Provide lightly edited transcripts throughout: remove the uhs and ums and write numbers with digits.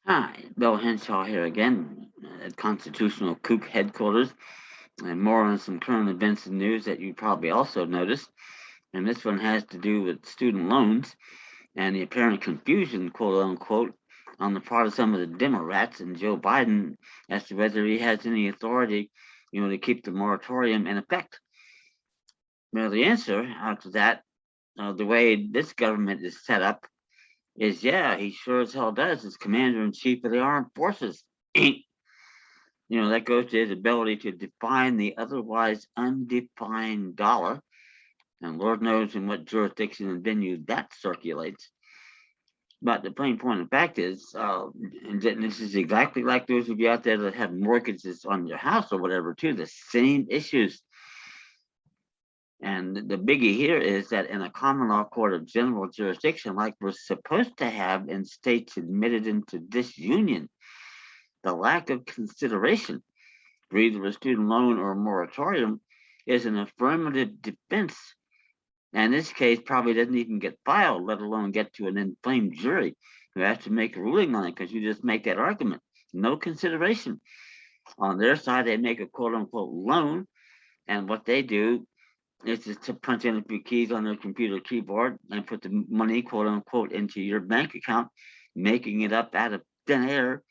Hi, Bill Henshaw here again at Constitutional Kook headquarters, and more on some current events and news that you probably also noticed. And this one has to do with student loans and the apparent confusion, quote unquote, on the part of some of the Democrats and Joe Biden as to whether he has any authority, to keep the moratorium in effect. Well, the answer to that, the way this government is set up, is yeah, he sure as hell does. As commander in chief of the armed forces. That goes to his ability to define the otherwise undefined dollar, and Lord knows in what jurisdiction and venue that circulates. But the plain point of fact is, and this is exactly like those of you out there that have mortgages on your house or whatever, too, the same issues. And the biggie here is that in a common law court of general jurisdiction, like we're supposed to have in states admitted into disunion, the lack of consideration for either a student loan or a moratorium is an affirmative defense. And in this case, probably doesn't even get filed, let alone get to an inflamed jury who has to make a ruling on it because you just make that argument. No consideration. On their side, they make a quote unquote loan, and what they do is just to punch in a few keys on their computer keyboard and put the money, quote unquote, into your bank account, making it up out of thin air,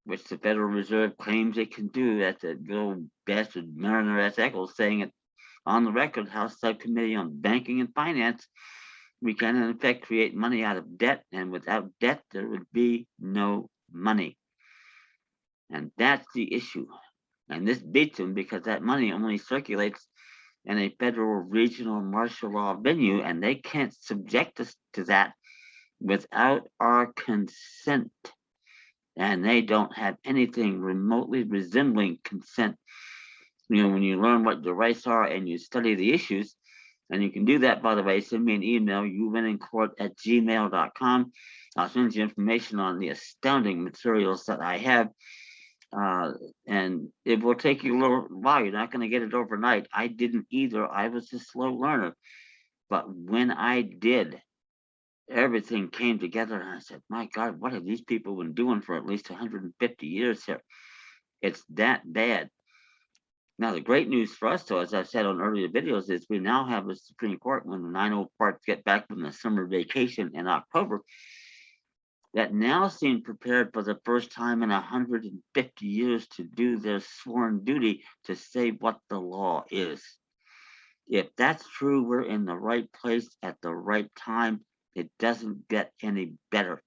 which the Federal Reserve claims it can do. That's a good old bastard Mariner S. Eccles saying it on the record, House Subcommittee on Banking and Finance. We can, in effect, create money out of debt, and without debt, there would be no money. And that's the issue. And this beats them because that money only circulates in a federal, regional, martial law venue, and they can't subject us to that without our consent. And they don't have anything remotely resembling consent. When you learn what the rights are and you study the issues, and you can do that, by the way, send me an email, youwinincourt@gmail.com. I'll send you information on the astounding materials that I have. And it will take you a little while. You're not going to get it overnight. I didn't either. I was a slow learner. But when I did, everything came together, and I said, my God, what have these people been doing for at least 150 years here? It's that bad. Now, the great news for us, though, as I've said on earlier videos, is we now have a Supreme Court when the 9/0 parts get back from the summer vacation in October that now seem prepared for the first time in 150 years to do their sworn duty to say what the law is. If that's true, we're in the right place at the right time. It doesn't get any better,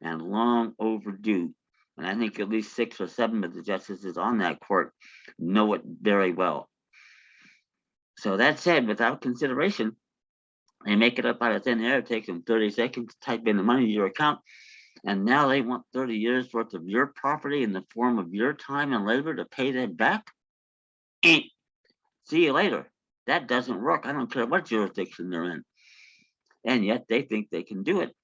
and long overdue. And I think at least 6 or 7 of the justices on that court know it very well. So that said, without consideration, they make it up out of thin air. It takes them 30 seconds to type in the money to your account. And now they want 30 years worth of your property in the form of your time and labor to pay them back? See you later. That doesn't work. I don't care what jurisdiction they're in. And yet they think they can do it.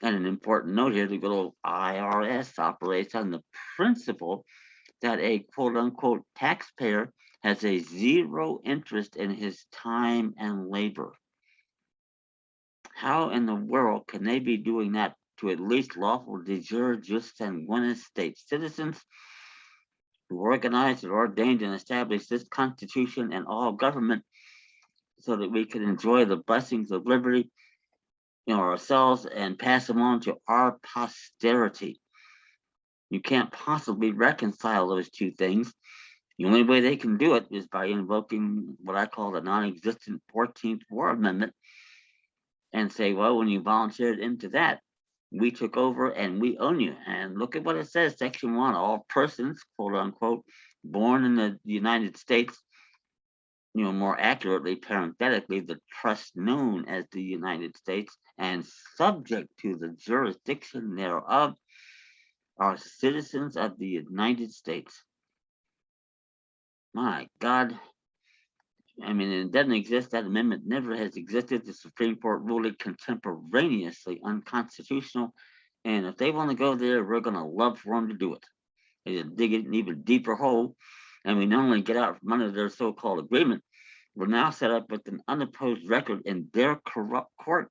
And an important note here, the good old IRS operates on the principle that a quote unquote taxpayer has a zero interest in his time and labor. How in the world can they be doing that to at least lawful de jure jus sanguinis state citizens who organized and ordained and established this Constitution and all government so that we can enjoy the blessings of liberty, ourselves and pass them on to our posterity? You can't possibly reconcile those two things. The only way they can do it is by invoking what I call the non-existent 14th War Amendment and say, well, when you volunteered into that, we took over and we own you. And look at what it says, Section 1, all persons, quote unquote, born in the United States, more accurately, parenthetically, the trust known as the United States and subject to the jurisdiction thereof are citizens of the United States. My God. I mean, it doesn't exist. That amendment never has existed. The Supreme Court ruled it contemporaneously unconstitutional. And if they want to go there, we're going to love for them to do it. They just dig it an even deeper hole. And we not only get out from under their so-called agreement, we're now set up with an unopposed record in their corrupt court.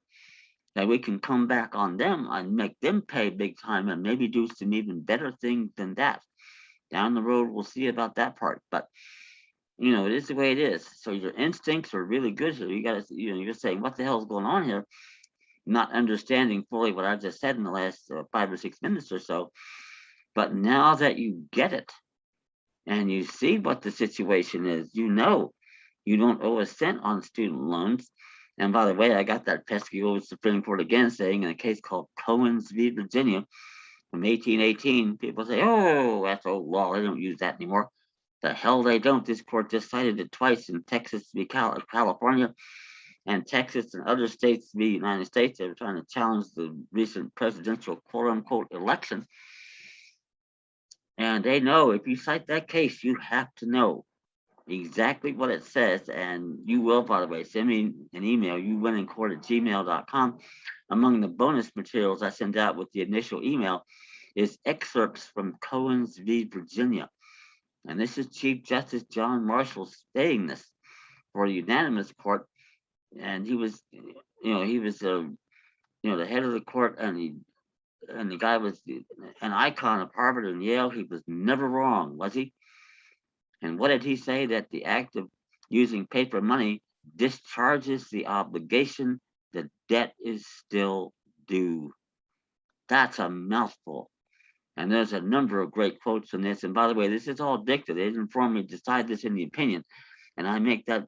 that we can come back on them and make them pay big time and maybe do some even better things than that. Down the road, we'll see about that part. But it is the way it is. So your instincts are really good here. You got to, you're saying, what the hell's going on here? Not understanding fully what I just said in the last 5 or 6 minutes or so. But now that you get it and you see what the situation is, you don't owe a cent on student loans. And by the way, I got that pesky old Supreme Court again saying in a case called Cohen's v. Virginia from 1818, people say, oh, that's old law. They don't use that anymore. The hell they don't. This court just cited it twice in Texas v. California and Texas and other states v. United States. They were trying to challenge the recent presidential quote unquote election. And they know if you cite that case, you have to know exactly what it says. And you will, by the way, send me an email, youwinnincourt@gmail.com. Among the bonus materials I send out with the initial email is excerpts from Cohen's v. Virginia. And this is Chief Justice John Marshall saying this for the unanimous court. And he was, the head of the court, and the guy was an icon of Harvard and Yale. He was never wrong, was he? And what did he say? That the act of using paper money discharges the obligation. The debt is still due. That's a mouthful. And there's a number of great quotes in this. And by the way, this is all dicta. They didn't formally decide this in the opinion. And I make that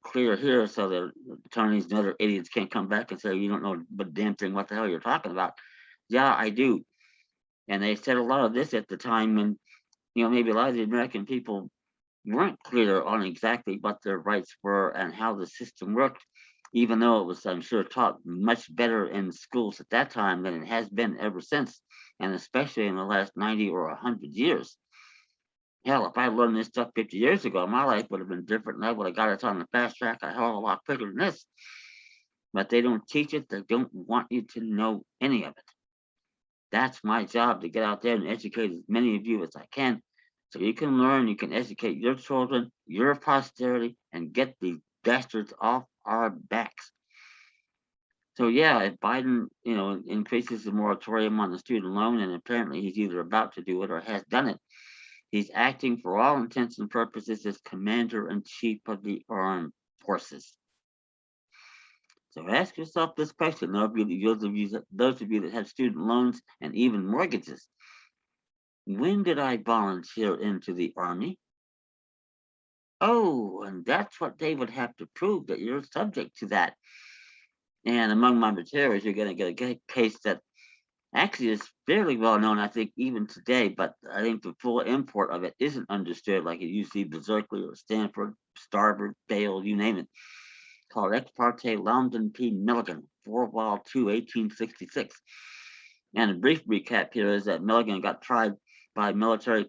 clear here so that attorneys and other idiots can't come back and say, you don't know but damn thing what the hell you're talking about. Yeah, I do. And they said a lot of this at the time when, maybe a lot of the American people weren't clear on exactly what their rights were and how the system worked, even though it was, I'm sure, taught much better in schools at that time than it has been ever since, and especially in the last 90 or 100 years. Hell, if I learned this stuff 50 years ago, my life would have been different and I would have got it on the fast track a hell of a lot quicker than this. But they don't teach it. They don't want you to know any of it. That's my job, to get out there and educate as many of you as I can so you can learn, you can educate your children, your posterity, and get these bastards off our backs. So yeah, if Biden, increases the moratorium on the student loan, and apparently he's either about to do it or has done it, he's acting for all intents and purposes as commander-in-chief of the armed forces. So ask yourself this question, those of you that have student loans and even mortgages. When did I volunteer into the Army? Oh, and that's what they would have to prove, that you're subject to that. And among my materials, you're going to get a case that actually is fairly well known, I think, even today, but I think the full import of it isn't understood like it used to be Berkeley or Stanford, Starboard, Bale, you name it. Called Ex parte Lambton P. Milligan, 4-2, 1866. And a brief recap here is that Milligan got tried by a military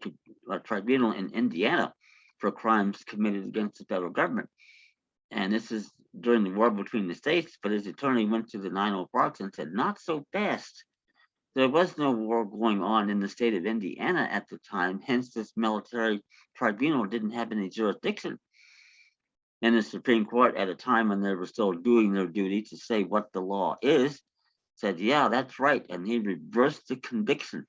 tribunal in Indiana for crimes committed against the federal government. And this is during the war between the states, but his attorney went to the 904 Parks and said, not so fast. There was no war going on in the state of Indiana at the time, hence this military tribunal didn't have any jurisdiction. And the Supreme Court, at a time when they were still doing their duty to say what the law is, said, yeah, that's right. And he reversed the conviction.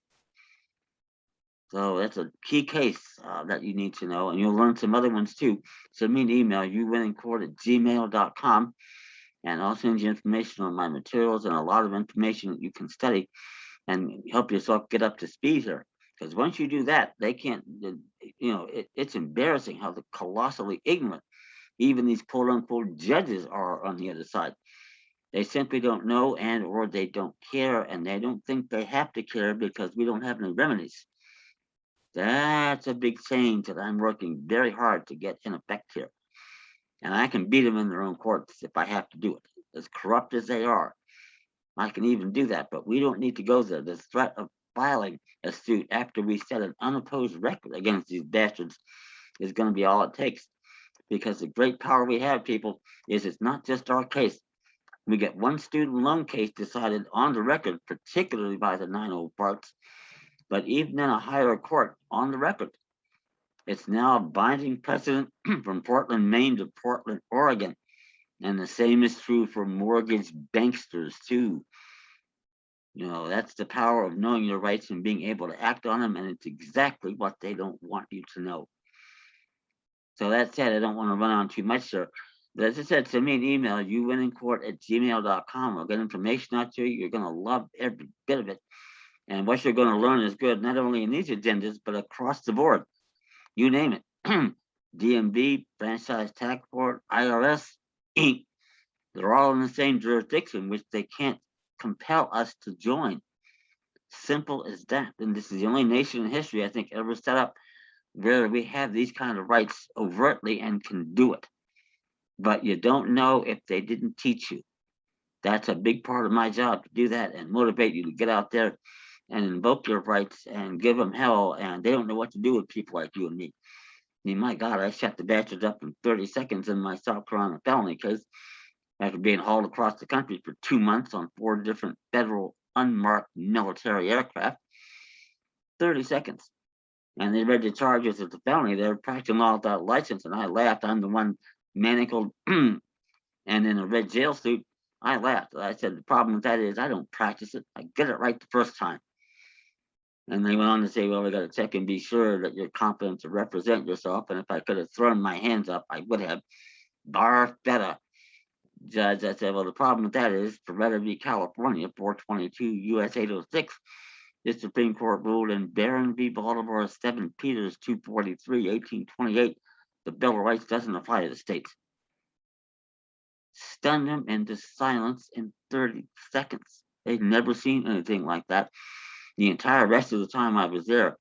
So that's a key case that you need to know. And you'll learn some other ones too. Send me an email, youwinnincourt@gmail.com. And I'll send you information on my materials and a lot of information that you can study and help yourself get up to speed here. Because once you do that, they can't, it's embarrassing how colossally ignorant even these quote unquote judges are on the other side. They simply don't know or they don't care, and they don't think they have to care because we don't have any remedies. That's a big change that I'm working very hard to get in effect here. And I can beat them in their own courts if I have to do it. As corrupt as they are, I can even do that, but we don't need to go there. The threat of filing a suit after we set an unopposed record against these bastards is going to be all it takes. Because the great power we have, people, is it's not just our case. We get one student loan case decided on the record, particularly by the 904 Parks, but even in a higher court on the record, it's now a binding precedent from Portland, Maine to Portland, Oregon. And the same is true for mortgage banksters too. That's the power of knowing your rights and being able to act on them, and it's exactly what they don't want you to know. So that said, I don't want to run on too much, sir. But as I said, send me an email, youwinnincourt@gmail.com. I'll get information out to you. You're going to love every bit of it. And what you're going to learn is good, not only in these agendas, but across the board. You name it. DMV, Franchise Tax Board, IRS, Inc. They're all in the same jurisdiction, which they can't compel us to join. Simple as that. And this is the only nation in history, I think, ever set up where we have these kind of rights overtly and can do it. But you don't know if they didn't teach you. That's a big part of my job, to do that and motivate you to get out there and invoke your rights and give them hell. And they don't know what to do with people like you and me. I mean, my God, I shut the bastards up in 30 seconds in my South Carolina felony case after being hauled across the country for 2 months on 4 different federal unmarked military aircraft. 30 seconds. And they read the charges as a felony. They were practicing law without license, and I laughed. I'm the one manacled and in a red jail suit. I laughed. I said, the problem with that is I don't practice it. I get it right the first time. And they went on to say, well, we got to check and be sure that you're competent to represent yourself. And if I could have thrown my hands up, I would have. Bar feta. Judge, I said, well, the problem with that is Beretta v. California, 422 U.S. 806. The Supreme Court ruled in Barron v. Baltimore, 7 Peters 243, 1828. The Bill of Rights doesn't apply to the states. Stunned them into silence in 30 seconds. They'd never seen anything like that the entire rest of the time I was there.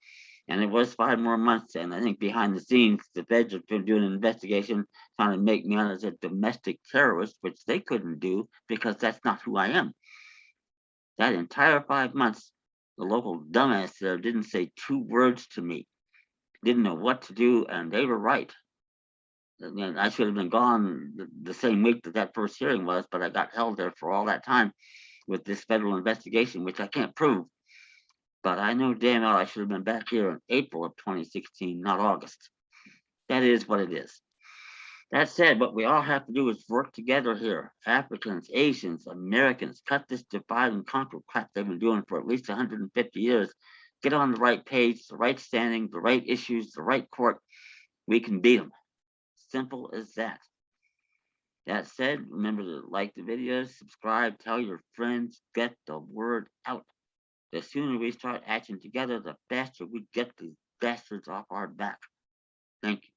And it was 5 more months. And I think behind the scenes, the feds have been doing an investigation trying to make me out as a domestic terrorist, which they couldn't do because that's not who I am. That entire 5 months, the local dumbass there didn't say 2 words to me, didn't know what to do, and they were right. And I should have been gone the same week that first hearing was, but I got held there for all that time with this federal investigation, which I can't prove. But I know damn well I should have been back here in April of 2016, not August. That is what it is. That said, what we all have to do is work together here. Africans, Asians, Americans, cut this divide and conquer crap they've been doing for at least 150 years. Get on the right page, the right standing, the right issues, the right court. We can beat them. Simple as that. That said, remember to like the videos, subscribe, tell your friends, get the word out. The sooner we start acting together, the faster we get these bastards off our back. Thank you.